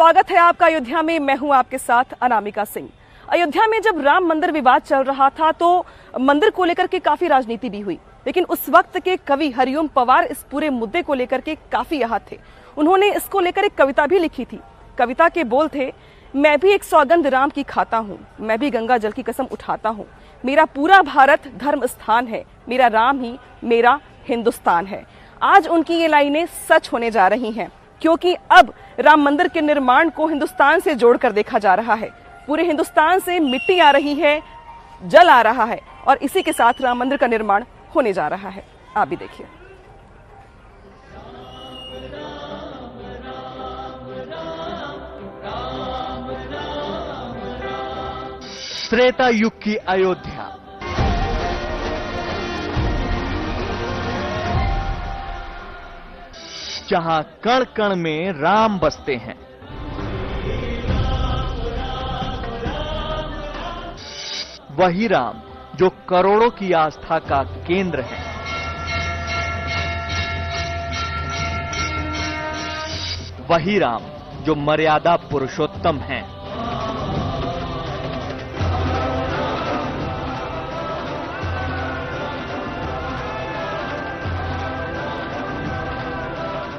स्वागत है आपका अयोध्या में। मैं हूं आपके साथ अनामिका सिंह। अयोध्या में जब राम मंदिर विवाद चल रहा था तो मंदिर को लेकर के काफी राजनीति भी हुई, लेकिन उस वक्त के कवि हरिओम पवार इस पूरे मुद्दे को लेकर के काफी आहत थे। उन्होंने इसको लेकर एक कविता भी लिखी थी। कविता के बोल थे, मैं भी एक सौगंध राम की खाता हूँ, मैं भी गंगा जल की कसम उठाता हूँ, मेरा पूरा भारत धर्म स्थान है, मेरा राम ही मेरा हिंदुस्तान है। आज उनकी ये लाइनें सच होने जा रही हैं, क्योंकि अब राम मंदिर के निर्माण को हिंदुस्तान से जोड़कर देखा जा रहा है। पूरे हिंदुस्तान से मिट्टी आ रही है, जल आ रहा है और इसी के साथ राम मंदिर का निर्माण होने जा रहा है। आप भी देखिए। त्रेता युग की अयोध्या, जहां कण कण में राम बसते हैं। वही राम जो करोड़ों की आस्था का केंद्र है। वही राम जो मर्यादा पुरुषोत्तम हैं।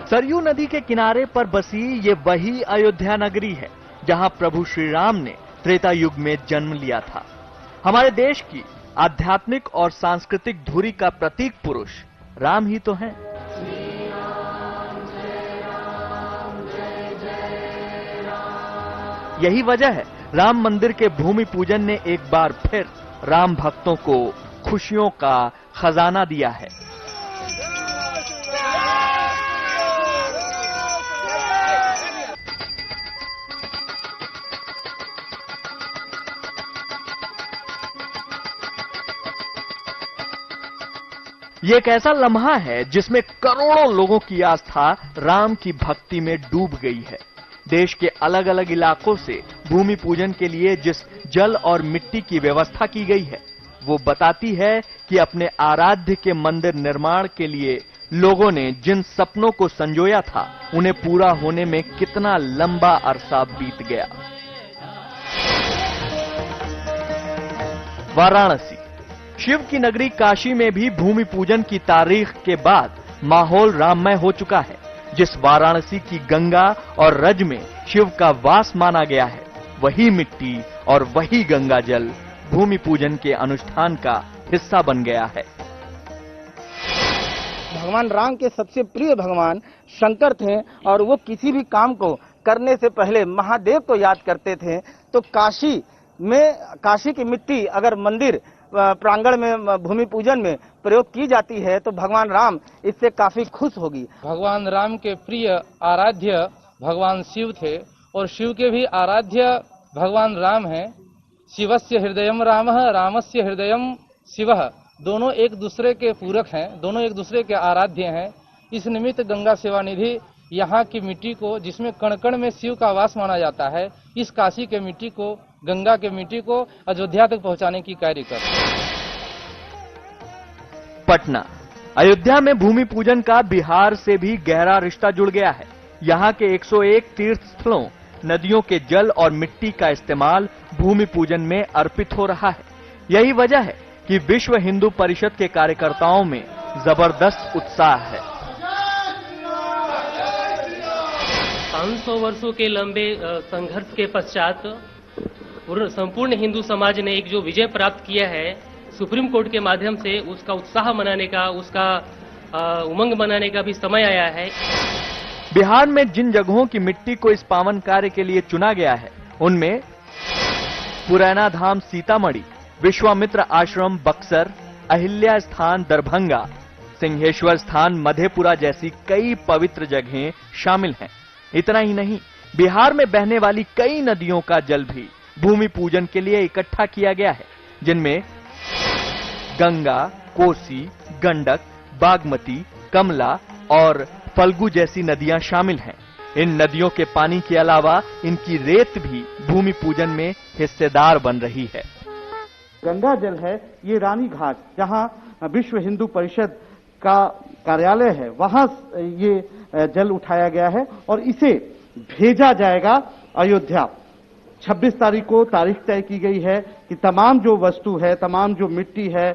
सरयू नदी के किनारे पर बसी ये वही अयोध्या नगरी है जहां प्रभु श्री राम ने त्रेता युग में जन्म लिया था। हमारे देश की आध्यात्मिक और सांस्कृतिक धुरी का प्रतीक पुरुष राम ही तो हैं। यही वजह है राम मंदिर के भूमि पूजन ने एक बार फिर राम भक्तों को खुशियों का खजाना दिया है। ये एक ऐसा लम्हा है जिसमें करोड़ों लोगों की आस्था राम की भक्ति में डूब गई है। देश के अलग अलग इलाकों से भूमि पूजन के लिए जिस जल और मिट्टी की व्यवस्था की गई है, वो बताती है कि अपने आराध्य के मंदिर निर्माण के लिए लोगों ने जिन सपनों को संजोया था, उन्हें पूरा होने में कितना लंबा अरसा बीत गया। वाराणसी, शिव की नगरी काशी में भी भूमि पूजन की तारीख के बाद माहौल राममय हो चुका है। जिस वाराणसी की गंगा और रज में शिव का वास माना गया है, वही मिट्टी और वही गंगा जल भूमि पूजन के अनुष्ठान का हिस्सा बन गया है। भगवान राम के सबसे प्रिय भगवान शंकर थे और वो किसी भी काम को करने से पहले महादेव को याद करते थे। तो काशी की मिट्टी अगर मंदिर प्रांगण में भूमि पूजन में प्रयोग की जाती है तो भगवान राम इससे काफी खुश होगी। भगवान राम के प्रिय आराध्य भगवान शिव थे और शिव के भी आराध्य भगवान राम हैं। शिवस्य हृदयम रामः, रामस्य हृदयम शिवः। दोनों एक दूसरे के पूरक हैं, दोनों एक दूसरे के आराध्य हैं। इस निमित्त गंगा सेवा निधि यहाँ की मिट्टी को, जिसमें कण कण में शिव का वास माना जाता है, इस काशी के मिट्टी को, गंगा के मिट्टी को अयोध्या तक पहुंचाने की कार्य कर रहे हैं। पटना, अयोध्या में भूमि पूजन का बिहार से भी गहरा रिश्ता जुड़ गया है। यहाँ के 101 तीर्थ स्थलों, नदियों के जल और मिट्टी का इस्तेमाल भूमि पूजन में अर्पित हो रहा है। यही वजह है कि विश्व हिंदू परिषद के कार्यकर्ताओं में जबरदस्त उत्साह है। 500 वर्षों के लंबे संघर्ष के पश्चात संपूर्ण हिंदू समाज ने एक जो विजय प्राप्त किया है सुप्रीम कोर्ट के माध्यम से, उसका उत्साह मनाने का, उसका उमंग मनाने का भी समय आया है। बिहार में जिन जगहों की मिट्टी को इस पावन कार्य के लिए चुना गया है, उनमें पुरैना धाम सीतामढ़ी, विश्वामित्र आश्रम बक्सर, अहिल्या स्थान दरभंगा, सिंहेश्वर स्थान मधेपुरा जैसी कई पवित्र जगहें शामिल हैं। इतना ही नहीं, बिहार में बहने वाली कई नदियों का जल भी भूमि पूजन के लिए इकट्ठा किया गया है, जिनमें गंगा, कोसी, गंडक, बागमती, कमला और फल्गु जैसी नदियां शामिल हैं। इन नदियों के पानी के अलावा इनकी रेत भी भूमि पूजन में हिस्सेदार बन रही है। गंगा जल है, ये रानी घाट जहां विश्व हिंदू परिषद का कार्यालय है, वहां ये जल उठाया गया है और इसे भेजा जाएगा अयोध्या। 26 तारीख को तारीख तय की गई है कि तमाम जो वस्तु है, तमाम जो मिट्टी है,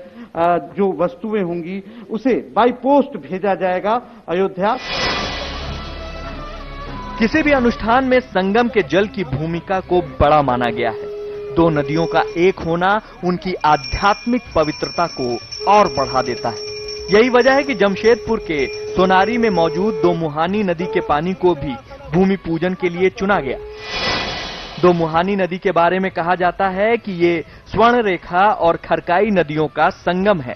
जो वस्तुएं होंगी, उसे बाई पोस्ट भेजा जाएगा अयोध्या। किसी भी अनुष्ठान में संगम के जल की भूमिका को बड़ा माना गया है। दो नदियों का एक होना उनकी आध्यात्मिक पवित्रता को और बढ़ा देता है। यही वजह है कि जमशेदपुर के सोनारी में मौजूद दो मुहानी नदी के पानी को भी भूमि पूजन के लिए चुना गया। दो मुहानी नदी के बारे में कहा जाता है कि ये स्वर्ण रेखा और खरकाई नदियों का संगम है।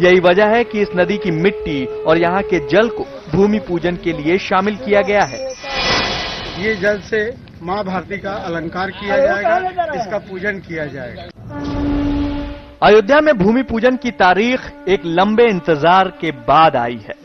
यही वजह है कि इस नदी की मिट्टी और यहाँ के जल को भूमि पूजन के लिए शामिल किया गया है। ये जल से माँ भारती का अलंकार किया जाएगा, इसका पूजन किया जाएगा। अयोध्या में भूमि पूजन की तारीख एक लंबे इंतजार के बाद आई है।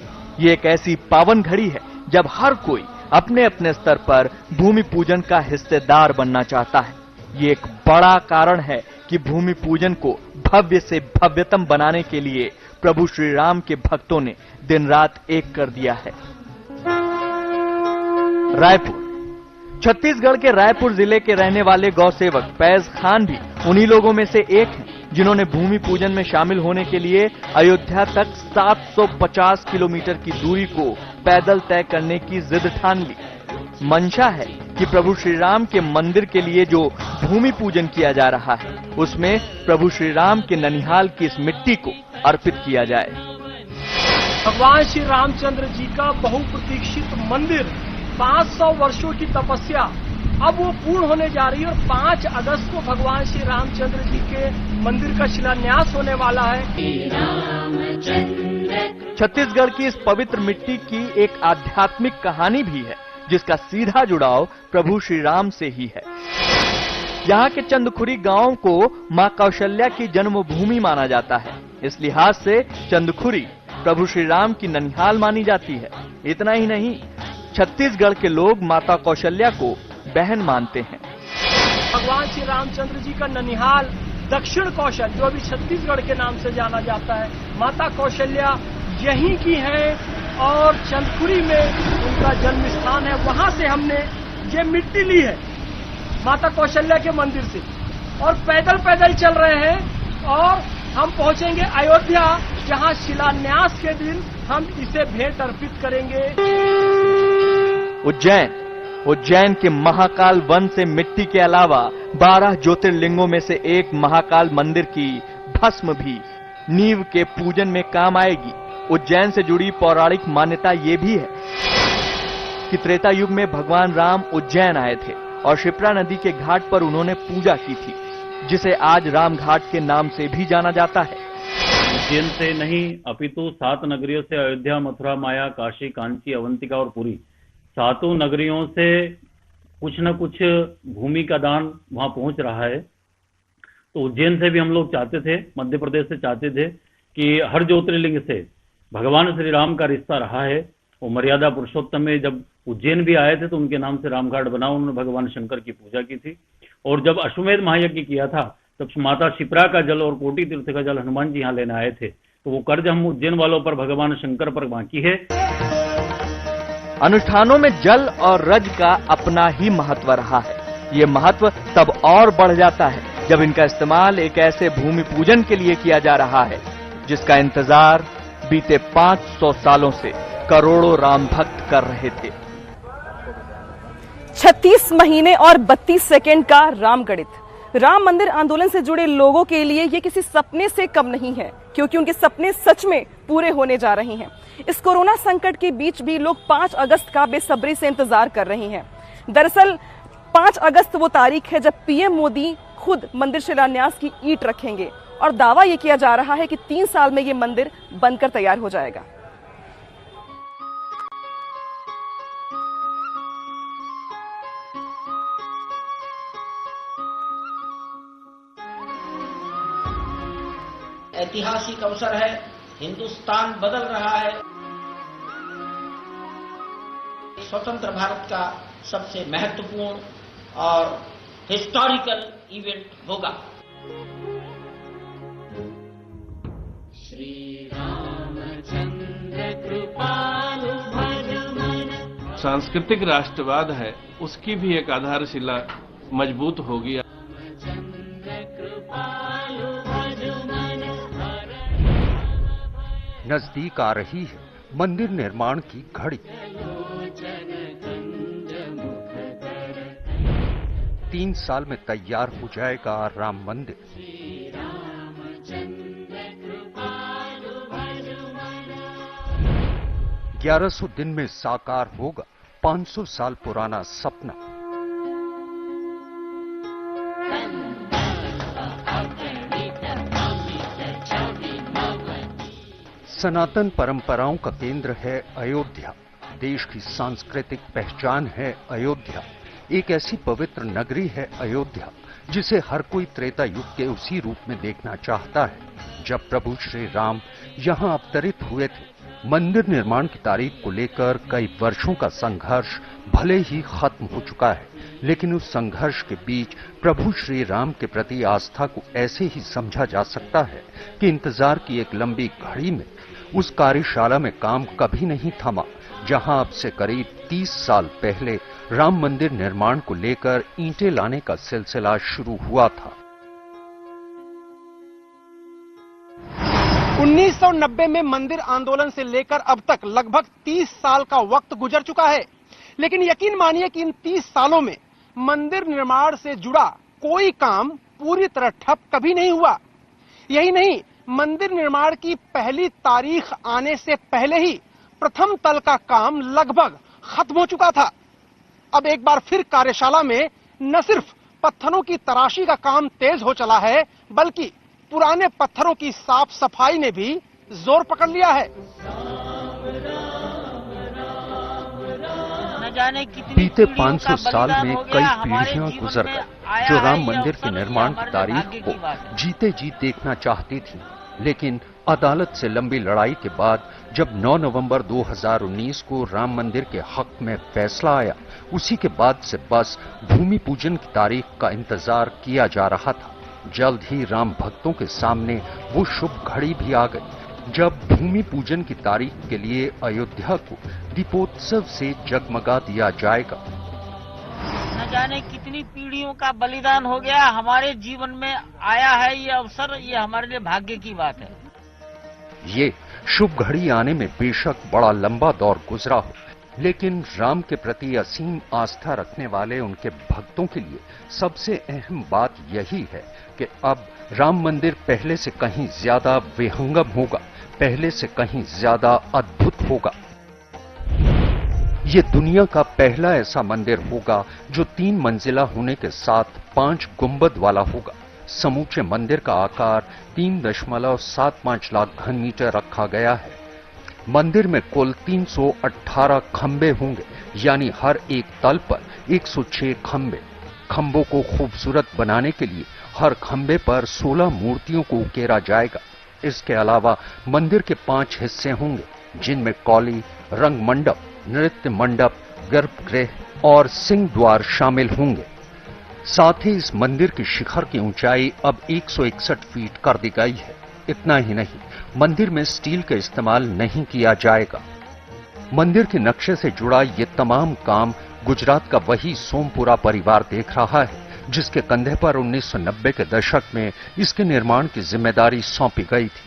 ये एक ऐसी पावन घड़ी है जब हर कोई अपने अपने स्तर पर भूमि पूजन का हिस्सेदार बनना चाहता है। ये एक बड़ा कारण है कि भूमि पूजन को भव्य से भव्यतम बनाने के लिए प्रभु श्री राम के भक्तों ने दिन रात एक कर दिया है। रायपुर, छत्तीसगढ़ के रायपुर जिले के रहने वाले गौसेवक फैज खान भी उन्हीं लोगों में से एक हैं जिन्होंने भूमि पूजन में शामिल होने के लिए अयोध्या तक 750 किलोमीटर की दूरी को पैदल तय करने की जिद ठान ली। मंशा है कि प्रभु श्री राम के मंदिर के लिए जो भूमि पूजन किया जा रहा है उसमें प्रभु श्री राम के ननिहाल की इस मिट्टी को अर्पित किया जाए। भगवान श्री रामचंद्र जी का बहुप्रतीक्षित मंदिर, 500 वर्षों की तपस्या अब वो पूर्ण होने जा रही है और 5 अगस्त को भगवान श्री रामचंद्र जी के मंदिर का शिलान्यास होने वाला है। छत्तीसगढ़ की इस पवित्र मिट्टी की एक आध्यात्मिक कहानी भी है जिसका सीधा जुड़ाव प्रभु श्री राम से ही है। यहाँ के चंदखुरी गांव को मां कौशल्या की जन्मभूमि माना जाता है। इस लिहाज से चंदखुरी प्रभु श्री राम की ननिहाल मानी जाती है। इतना ही नहीं, छत्तीसगढ़ के लोग माता कौशल्या को बहन मानते हैं। भगवान श्री रामचंद्र जी का ननिहाल दक्षिण कौशल, जो अभी छत्तीसगढ़ के नाम से जाना जाता है, माता कौशल्या यहीं की है और चंदखुरी में उनका जन्म स्थान है। वहां से हमने ये मिट्टी ली है माता कौशल्या के मंदिर से और पैदल पैदल चल रहे हैं और हम पहुंचेंगे अयोध्या, जहां शिलान्यास के दिन हम इसे भेंट अर्पित करेंगे। उज्जैन के महाकाल वन से मिट्टी के अलावा 12 ज्योतिर्लिंगों में से एक महाकाल मंदिर की भस्म भी नींव के पूजन में काम आएगी। उज्जैन से जुड़ी पौराणिक मान्यता ये भी है कि त्रेता युग में भगवान राम उज्जैन आए थे और शिप्रा नदी के घाट पर उन्होंने पूजा की थी, जिसे आज राम घाट के नाम से भी जाना जाता है। उज्जैन से नहीं अपितु 7 नगरियों से अयोध्या, मथुरा, माया, काशी, कांची, अवंतिका और पुरी, 7 नगरियों से कुछ न कुछ भूमि का दान वहां पहुंच रहा है। तो उज्जैन से भी हम लोग चाहते थे, मध्य प्रदेश से चाहते थे कि हर ज्योतिर्लिंग से भगवान श्री राम का रिश्ता रहा है। वो मर्यादा पुरुषोत्तम में जब उज्जैन भी आए थे तो उनके नाम से रामघाट बना, उन्होंने भगवान शंकर की पूजा की थी। और जब अश्वमेध महायज्ञ किया था तब माता शिप्रा का जल और कोटि तीर्थ का जल हनुमान जी यहाँ लेने आए थे। तो वो कर्ज हम उज्जैन वालों पर भगवान शंकर पर बाकी है। अनुष्ठानों में जल और रज का अपना ही महत्व रहा है। ये महत्व तब और बढ़ जाता है जब इनका इस्तेमाल एक ऐसे भूमि पूजन के लिए किया जा रहा है जिसका इंतजार बीते 500 सालों से करोड़ों राम भक्त कर रहे थे। 36 महीने और 32 सेकेंड का रामगणित। राम मंदिर आंदोलन से जुड़े लोगों के लिए ये किसी सपने से कम नहीं है, क्योंकि उनके सपने सच में पूरे होने जा रहे हैं। इस कोरोना संकट के बीच भी लोग 5 अगस्त का बेसब्री से इंतजार कर रहे हैं। दरअसल 5 अगस्त वो तारीख है जब पीएम मोदी खुद मंदिर शिलान्यास की ईंट रखेंगे और दावा ये किया जा रहा है कि 3 साल में ये मंदिर बनकर तैयार हो जाएगा। ऐतिहासिक अवसर है, हिंदुस्तान बदल रहा है। स्वतंत्र भारत का सबसे महत्वपूर्ण और हिस्टोरिकल इवेंट होगा। सांस्कृतिक राष्ट्रवाद है उसकी भी एक आधारशिला मजबूत होगी। नजदीक आ रही है मंदिर निर्माण की घड़ी। 3 साल में तैयार हो जाएगा राम मंदिर। 1100 दिन में साकार होगा 500 साल पुराना सपना। सनातन परंपराओं का केंद्र है अयोध्या। देश की सांस्कृतिक पहचान है अयोध्या। एक ऐसी पवित्र नगरी है अयोध्या जिसे हर कोई त्रेता युग के उसी रूप में देखना चाहता है जब प्रभु श्री राम यहां अवतरित हुए थे। मंदिर निर्माण की तारीख को लेकर कई वर्षों का संघर्ष भले ही खत्म हो चुका है, लेकिन उस संघर्ष के बीच प्रभु श्री राम के प्रति आस्था को ऐसे ही समझा जा सकता है कि इंतजार की एक लंबी घड़ी में उस कार्यशाला में काम कभी नहीं थमा जहां अब से करीब 30 साल पहले राम मंदिर निर्माण को लेकर ईंटें लाने का सिलसिला शुरू हुआ था। 1990 में मंदिर आंदोलन से लेकर अब तक लगभग 30 साल का वक्त गुजर चुका है, लेकिन यकीन मानिए कि इन 30 सालों में मंदिर निर्माण से जुड़ा कोई काम पूरी तरह ठप कभी नहीं हुआ। यही नहीं, मंदिर निर्माण की पहली तारीख आने से पहले ही प्रथम तल का काम लगभग खत्म हो चुका था। अब एक बार फिर कार्यशाला में न सिर्फ पत्थरों की तराशी का काम तेज हो चला है, बल्कि पुराने पत्थरों की साफ सफाई ने भी जोर पकड़ लिया है। बीते 500 साल में कई पीढ़ियां गुजर गई जो राम मंदिर के निर्माण की तारीख को जीते जी देखना चाहती थी, लेकिन अदालत से लंबी लड़ाई के बाद जब 9 नवंबर 2019 को राम मंदिर के हक में फैसला आया, उसी के बाद से बस भूमि पूजन की तारीख का इंतजार किया जा रहा था। जल्द ही राम भक्तों के सामने वो शुभ घड़ी भी आ गई जब भूमि पूजन की तारीख के लिए अयोध्या को दीपोत्सव से जगमगा दिया जाएगा। न जाने कितनी पीढ़ियों का बलिदान हो गया, हमारे जीवन में आया है ये अवसर, ये हमारे लिए भाग्य की बात है। ये शुभ घड़ी आने में बेशक बड़ा लंबा दौर गुजरा हो, लेकिन राम के प्रति असीम आस्था रखने वाले उनके भक्तों के लिए सबसे अहम बात यही है कि अब राम मंदिर पहले से कहीं ज्यादा विहंगम होगा, पहले से कहीं ज्यादा अद्भुत होगा। ये दुनिया का पहला ऐसा मंदिर होगा जो 3 मंजिला होने के साथ 5 गुंबद वाला होगा। समूचे मंदिर का आकार 3.75 लाख घन मीटर रखा गया है। मंदिर में कुल 318 खंबे होंगे, यानी हर एक तल पर 106 खंबे। खंबों को खूबसूरत बनाने के लिए हर खंबे पर 16 मूर्तियों को उकेरा जाएगा। इसके अलावा मंदिर के 5 हिस्से होंगे, जिनमें कौली, रंग मंडप, नृत्य मंडप, गर्भगृह और सिंह द्वार शामिल होंगे। साथ ही इस मंदिर की शिखर की ऊंचाई अब 161 फीट कर दी गई है। इतना ही नहीं, मंदिर में स्टील का इस्तेमाल नहीं किया जाएगा। मंदिर के नक्शे से जुड़ा ये तमाम काम गुजरात का वही सोमपुरा परिवार देख रहा है, जिसके कंधे पर 1990 के दशक में इसके निर्माण की जिम्मेदारी सौंपी गई थी।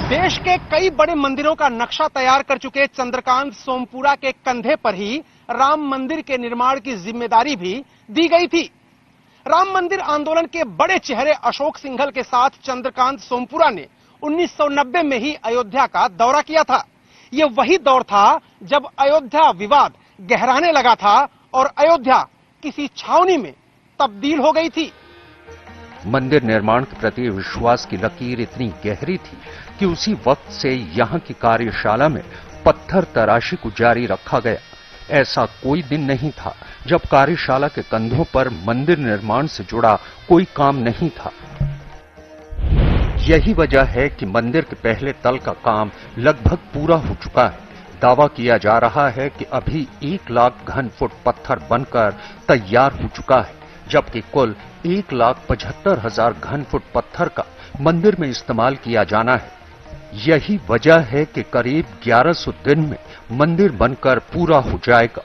देश के कई बड़े मंदिरों का नक्शा तैयार कर चुके चंद्रकांत सोमपुरा के कंधे पर ही राम मंदिर के निर्माण की जिम्मेदारी भी दी गई थी। राम मंदिर आंदोलन के बड़े चेहरे अशोक सिंघल के साथ चंद्रकांत सोमपुरा ने 1990 में ही अयोध्या का दौरा किया था। ये वही दौर था जब अयोध्या विवाद गहराने लगा था और अयोध्या किसी छावनी में तब्दील हो गई थी। मंदिर निर्माण के प्रति विश्वास की लकीर इतनी गहरी थी कि उसी वक्त से यहां की कार्यशाला में पत्थर तराशी को जारी रखा गया। ऐसा कोई दिन नहीं था जब कार्यशाला के कंधों पर मंदिर निर्माण से जुड़ा कोई काम नहीं था। यही वजह है कि मंदिर के पहले तल का काम लगभग पूरा हो चुका है। दावा किया जा रहा है कि अभी 1 लाख घन फुट पत्थर बनकर तैयार हो चुका है, जबकि कुल 1,75,000 घन फुट पत्थर का मंदिर में इस्तेमाल किया जाना है। यही वजह है कि करीब 1100 दिन में मंदिर बनकर पूरा हो जाएगा।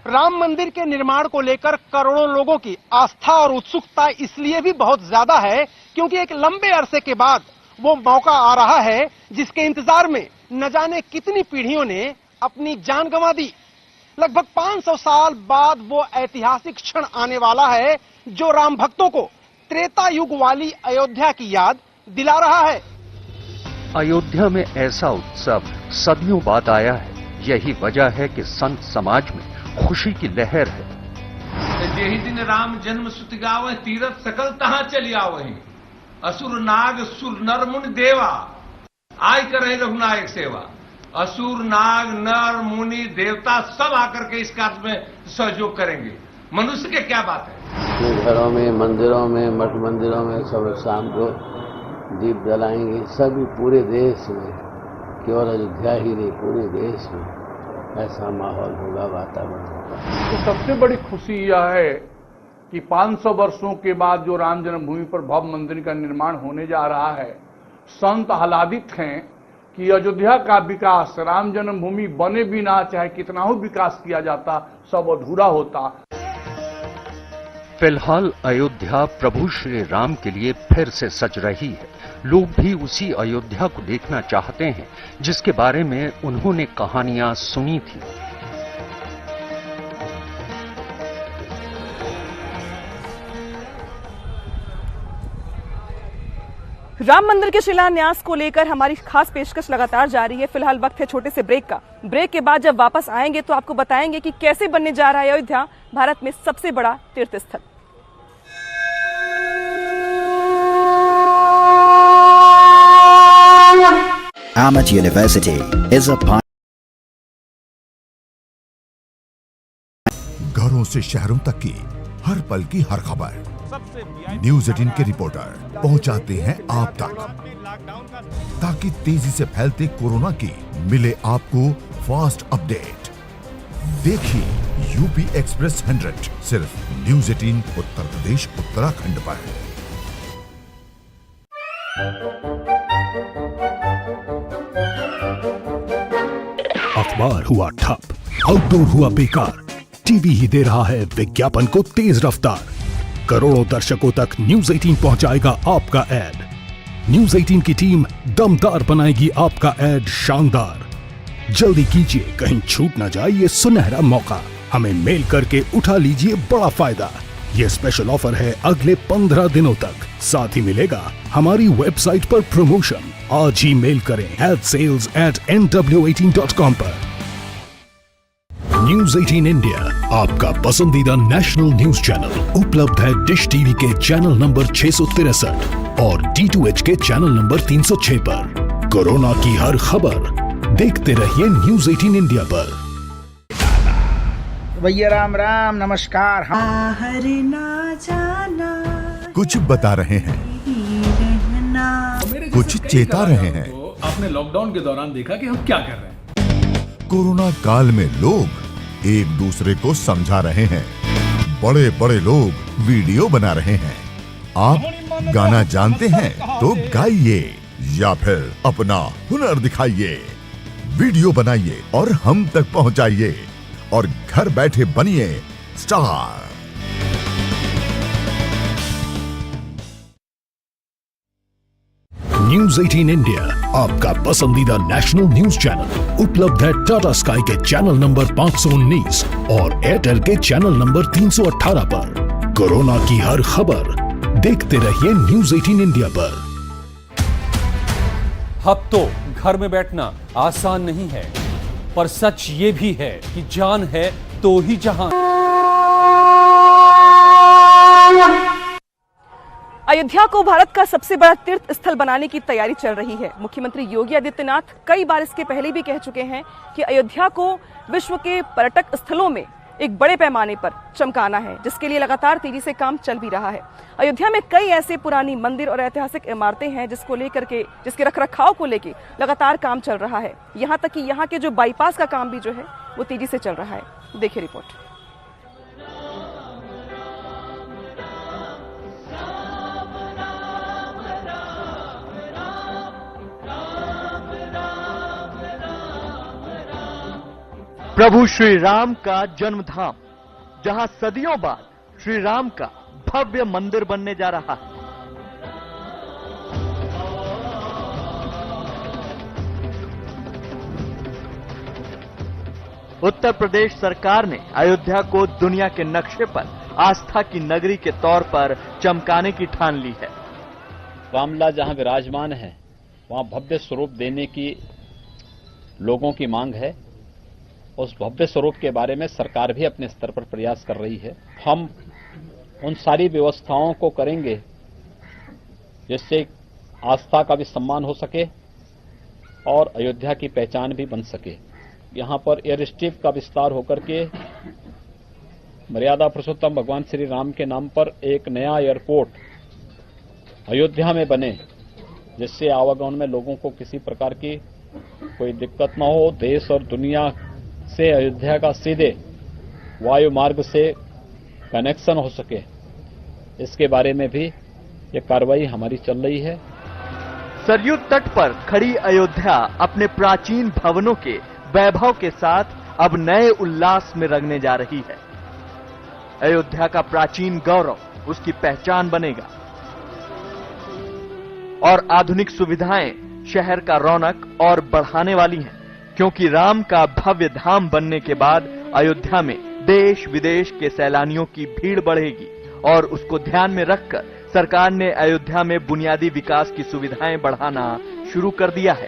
राम मंदिर के निर्माण को लेकर करोड़ों लोगों की आस्था और उत्सुकता इसलिए भी बहुत ज्यादा है क्योंकि एक लंबे अरसे के बाद वो मौका आ रहा है जिसके इंतजार में न जाने कितनी पीढ़ियों ने अपनी जान गंवा दी। लगभग 500 साल बाद वो ऐतिहासिक क्षण आने वाला है जो राम भक्तों को त्रेता युग वाली अयोध्या की याद दिला रहा है। अयोध्या में ऐसा उत्सव सदियों बाद आया है। यही वजह है कि संत समाज में खुशी की लहर है। यही दिन राम जन्म सुत गावै तीरथ सकल तहां चली आवहि असुर नाग सुर नर मुनि देवा आय करे रघुनायक सेवा। असुर नाग नर मुनि देवता सब आकर के इस कार्य में सहयोग करेंगे। मनुष्य के क्या बात है। घरों में मंदिरों में मठ मंदिरों में सब शाम को दीप जलाएंगे। सभी पूरे देश में, केवल अयोध्या ही नहीं पूरे देश में ऐसा माहौल होगा, वातावरण होगा। तो सबसे बड़ी खुशी यह है कि 500 वर्षों के बाद जो राम जन्मभूमि पर भव्य मंदिर का निर्माण होने जा रहा है, संत आह्लादित हैं कि अयोध्या का विकास, राम जन्मभूमि बने भी ना चाहे कितना ही विकास किया जाता, सब अधूरा होता। फिलहाल अयोध्या प्रभु श्री राम के लिए फिर से सज रही है। लोग भी उसी अयोध्या को देखना चाहते हैं जिसके बारे में उन्होंने कहानियां सुनी थी। राम मंदिर के शिलान्यास को लेकर हमारी खास पेशकश लगातार जारी है। फिलहाल वक्त है छोटे से ब्रेक का। ब्रेक के बाद जब वापस आएंगे तो आपको बताएंगे कि कैसे बनने जा रहा है अयोध्या भारत में सबसे बड़ा तीर्थ स्थल। Amat University is a घरों से शहरों तक की हर पल की हर खबर न्यूज़ 18 के रिपोर्टर पहुंचाते हैं आप तक, ताकि तेजी से फैलते कोरोना की मिले आपको फास्ट अपडेट। देखिए यूपी एक्सप्रेस 100 सिर्फ न्यूज़ 18 उत्तर प्रदेश उत्तराखंड पर। अखबार हुआ ठप, आउटडोर हुआ बेकार, टीवी ही दे रहा है विज्ञापन को तेज रफ्तार। करोड़ों दर्शकों तक न्यूज़ 18 पहुंचाएगा आपका ऐड। न्यूज़ 18 की टीम दमदार बनाएगी आपका ऐड शानदार। जल्दी कीजिए, कहीं छूट ना जाए ये सुनहरा मौका। हमें मेल करके उठा लीजिए बड़ा फायदा। ये स्पेशल ऑफर है अगले 15 दिनों तक। साथ ही मिलेगा हमारी वेबसाइट पर प्रमोशन। आज ही मेल करें sales@nw18.com पर। न्यूज़ 18 इंडिया आपका पसंदीदा नेशनल न्यूज चैनल उपलब्ध है डिश टीवी के चैनल नंबर 663 और D2H के चैनल नंबर 306 पर। कोरोना की हर खबर देखते रहिए न्यूज़ 18 इंडिया पर। भैया राम राम, नमस्कार। कुछ बता रहे हैं, कुछ चेता रहे हैं। तो आपने लॉकडाउन के दौरान देखा कि हम क्या कर रहे हैं। कोरोना काल में लोग एक दूसरे को समझा रहे हैं। बड़े बड़े लोग वीडियो बना रहे हैं। आप गाना जानते हैं तो गाइए या फिर अपना हुनर दिखाइए। वीडियो बनाइए और हम तक पहुंचाइए और घर बैठे बनिए स्टार। न्यूज़ 18 इंडिया आपका पसंदीदा नेशनल न्यूज चैनल उपलब्ध है टाटा स्काई के चैनल नंबर 519 और एयरटेल के चैनल नंबर 318 पर। कोरोना की हर खबर देखते रहिए न्यूज़ 18 इंडिया पर। अब तो घर में बैठना आसान नहीं है, पर सच ये भी है कि जान है तो ही जहान। अयोध्या को भारत का सबसे बड़ा तीर्थ स्थल बनाने की तैयारी चल रही है। मुख्यमंत्री योगी आदित्यनाथ कई बार इसके पहले भी कह चुके हैं कि अयोध्या को विश्व के पर्यटक स्थलों में एक बड़े पैमाने पर चमकाना है, जिसके लिए लगातार तेजी से काम चल भी रहा है। अयोध्या में कई ऐसे पुरानी मंदिर और ऐतिहासिक इमारतें हैं जिसके रखरखाव को लेकर लगातार काम चल रहा है। यहाँ तक कि यहाँ के जो बाईपास का काम भी जो है वो तेजी से चल रहा है। देखिए रिपोर्ट। प्रभु श्री राम का जन्मधाम, जहां सदियों बाद श्री राम का भव्य मंदिर बनने जा रहा है। उत्तर प्रदेश सरकार ने अयोध्या को दुनिया के नक्शे पर आस्था की नगरी के तौर पर चमकाने की ठान ली है। रामलला जहां विराजमान है वहां भव्य स्वरूप देने की लोगों की मांग है। उस भव्य स्वरूप के बारे में सरकार भी अपने स्तर पर प्रयास कर रही है। हम उन सारी व्यवस्थाओं को करेंगे जिससे आस्था का भी सम्मान हो सके और अयोध्या की पहचान भी बन सके। यहां पर एयर स्ट्रिप का विस्तार होकर के मर्यादा पुरुषोत्तम भगवान श्री राम के नाम पर एक नया एयरपोर्ट अयोध्या में बने, जिससे आवागमन में लोगों को किसी प्रकार की कोई दिक्कत न हो। देश और दुनिया से अयोध्या का सीधे वायु मार्ग से कनेक्शन हो सके, इसके बारे में भी ये कार्रवाई हमारी चल रही है। सरयू तट पर खड़ी अयोध्या अपने प्राचीन भवनों के वैभव के साथ अब नए उल्लास में रंगने जा रही है। अयोध्या का प्राचीन गौरव उसकी पहचान बनेगा और आधुनिक सुविधाएं शहर का रौनक और बढ़ाने वाली हैं, क्योंकि राम का भव्य धाम बनने के बाद अयोध्या में देश विदेश के सैलानियों की भीड़ बढ़ेगी और उसको ध्यान में रखकर सरकार ने अयोध्या में बुनियादी विकास की सुविधाएं बढ़ाना शुरू कर दिया है।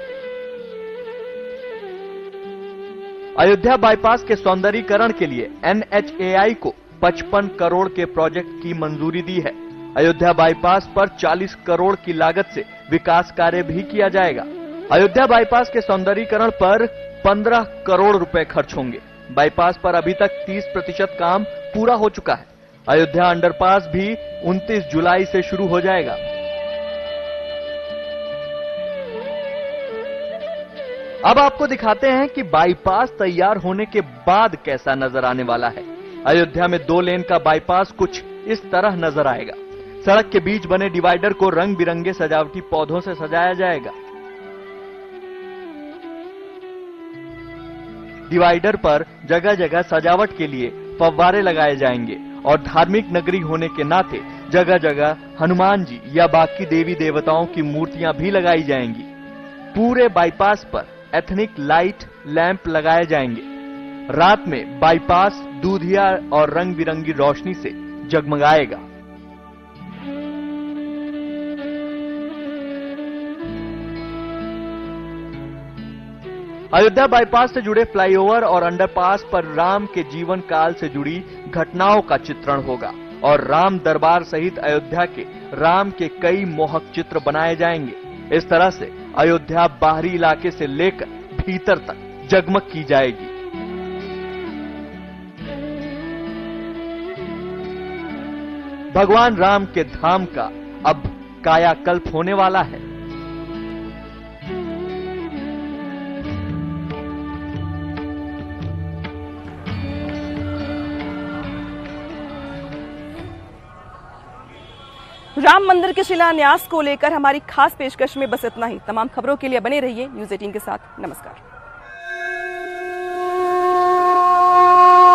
अयोध्या बाईपास के सौंदर्यीकरण के लिए NHAI को 55 करोड़ के प्रोजेक्ट की मंजूरी दी है। अयोध्या बाईपास पर 40 करोड़ की लागत से विकास कार्य भी किया जाएगा। अयोध्या बाईपास के सौंदर्यीकरण पर 15 करोड़ रुपए खर्च होंगे। बाईपास पर अभी तक 30% काम पूरा हो चुका है। अयोध्या अंडरपास भी 29 जुलाई से शुरू हो जाएगा। अब आपको दिखाते हैं कि बाईपास तैयार होने के बाद कैसा नजर आने वाला है। अयोध्या में 2 लेन का बाईपास कुछ इस तरह नजर आएगा। सड़क के बीच बने डिवाइडर को रंग बिरंगे सजावटी पौधों से सजाया जाएगा। डिवाइडर पर जगह जगह सजावट के लिए फव्वारे लगाए जाएंगे और धार्मिक नगरी होने के नाते जगह जगह हनुमान जी या बाकी देवी देवताओं की मूर्तियां भी लगाई जाएंगी। पूरे बाईपास पर एथनिक लाइट लैंप लगाए जाएंगे। रात में बाईपास दूधिया और रंग बिरंगी रोशनी से जगमगाएगा। अयोध्या बाईपास से जुड़े फ्लाईओवर और अंडरपास पर राम के जीवन काल से जुड़ी घटनाओं का चित्रण होगा और राम दरबार सहित अयोध्या के राम के कई मोहक चित्र बनाए जाएंगे। इस तरह से अयोध्या बाहरी इलाके से लेकर भीतर तक जगमग की जाएगी। भगवान राम के धाम का अब कायाकल्प होने वाला है। राम मंदिर के शिलान्यास को लेकर हमारी खास पेशकश में बस इतना ही। तमाम खबरों के लिए बने रहिए न्यूज़ 18 के साथ। नमस्कार।